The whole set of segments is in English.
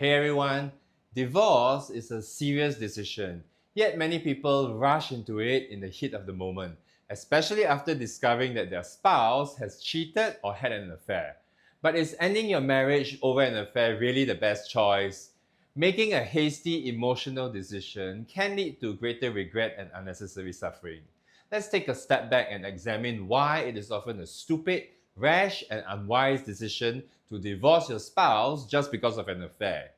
Hey everyone, divorce is a serious decision, yet many people rush into it in the heat of the moment, especially after discovering that their spouse has cheated or had an affair. But is ending your marriage over an affair really the best choice? Making a hasty emotional decision can lead to greater regret and unnecessary suffering. Let's take a step back and examine why it is often a stupid, rash, and unwise decision to divorce your spouse just because of an affair.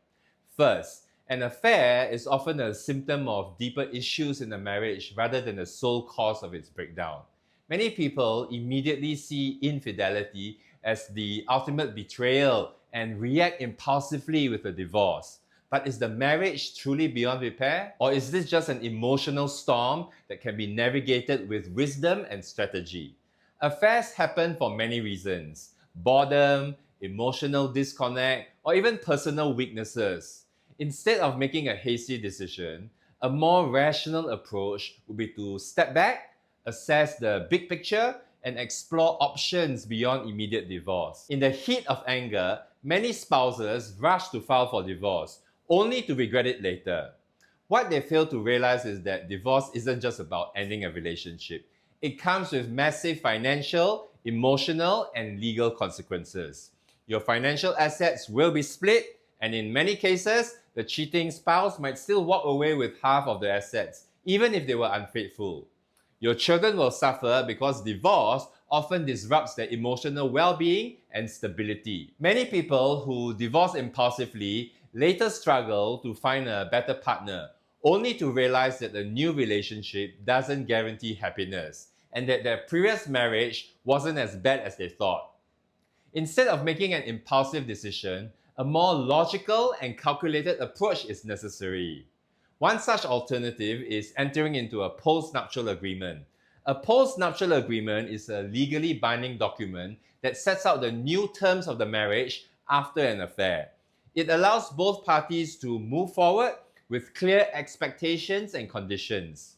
First, an affair is often a symptom of deeper issues in a marriage rather than the sole cause of its breakdown. Many people immediately see infidelity as the ultimate betrayal and react impulsively with a divorce. But is the marriage truly beyond repair? Or is this just an emotional storm that can be navigated with wisdom and strategy? Affairs happen for many reasons: boredom, emotional disconnect, or even personal weaknesses. Instead of making a hasty decision, a more rational approach would be to step back, assess the big picture, and explore options beyond immediate divorce. In the heat of anger, many spouses rush to file for divorce, only to regret it later. What they fail to realize is that divorce isn't just about ending a relationship. It comes with massive financial, emotional, and legal consequences. Your financial assets will be split, and in many cases, the cheating spouse might still walk away with half of the assets, even if they were unfaithful. Your children will suffer because divorce often disrupts their emotional well-being and stability. Many people who divorce impulsively later struggle to find a better partner, only to realize that the new relationship doesn't guarantee happiness and that their previous marriage wasn't as bad as they thought. Instead of making an impulsive decision, a more logical and calculated approach is necessary. One such alternative is entering into a post-nuptial agreement. A post-nuptial agreement is a legally binding document that sets out the new terms of the marriage after an affair. It allows both parties to move forward with clear expectations and conditions.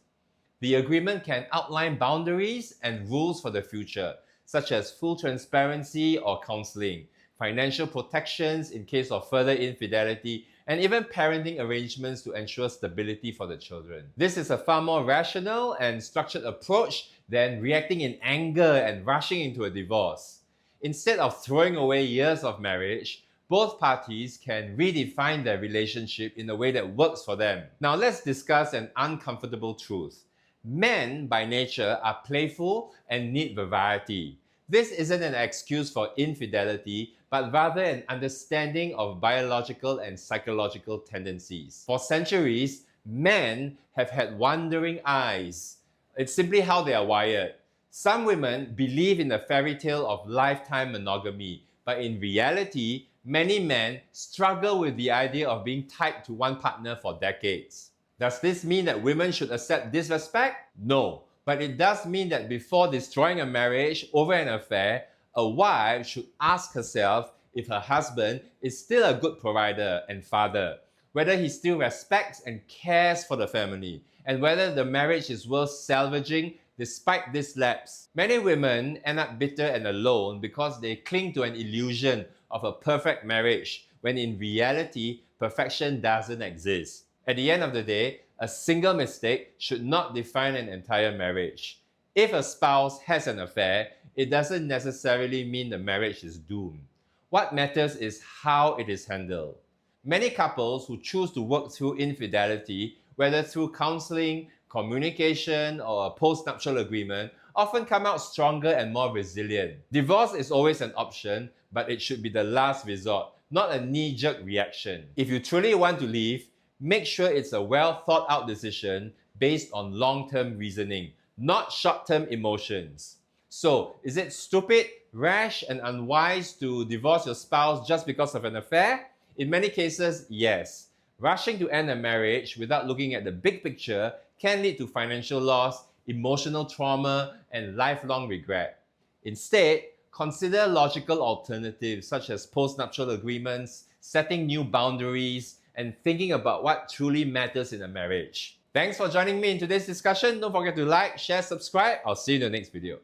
The agreement can outline boundaries and rules for the future, such as full transparency or counseling, financial protections in case of further infidelity, and even parenting arrangements to ensure stability for the children. This is a far more rational and structured approach than reacting in anger and rushing into a divorce. Instead of throwing away years of marriage, both parties can redefine their relationship in a way that works for them. Now let's discuss an uncomfortable truth. Men, by nature, are playful and need variety. This isn't an excuse for infidelity, but rather an understanding of biological and psychological tendencies. For centuries, men have had wandering eyes. It's simply how they are wired. Some women believe in the fairy tale of lifetime monogamy, but in reality, many men struggle with the idea of being tied to one partner for decades. Does this mean that women should accept disrespect? No, but it does mean that before destroying a marriage over an affair, a wife should ask herself if her husband is still a good provider and father, whether he still respects and cares for the family, and whether the marriage is worth salvaging despite this lapse. Many women end up bitter and alone because they cling to an illusion of a perfect marriage, when in reality, perfection doesn't exist. At the end of the day, a single mistake should not define an entire marriage. If a spouse has an affair, it doesn't necessarily mean the marriage is doomed. What matters is how it is handled. Many couples who choose to work through infidelity, whether through counseling, communication, or a post-nuptial agreement, often come out stronger and more resilient. Divorce is always an option, but it should be the last resort, not a knee-jerk reaction. If you truly want to leave, make sure it's a well-thought-out decision based on long-term reasoning, not short-term emotions. So, is it stupid, rash, and unwise to divorce your spouse just because of an affair? In many cases, yes. Rushing to end a marriage without looking at the big picture can lead to financial loss, emotional trauma, and lifelong regret. Instead, consider logical alternatives such as post-nuptial agreements, setting new boundaries, and thinking about what truly matters in a marriage. Thanks for joining me in today's discussion. Don't forget to like, share, subscribe. I'll see you in the next video.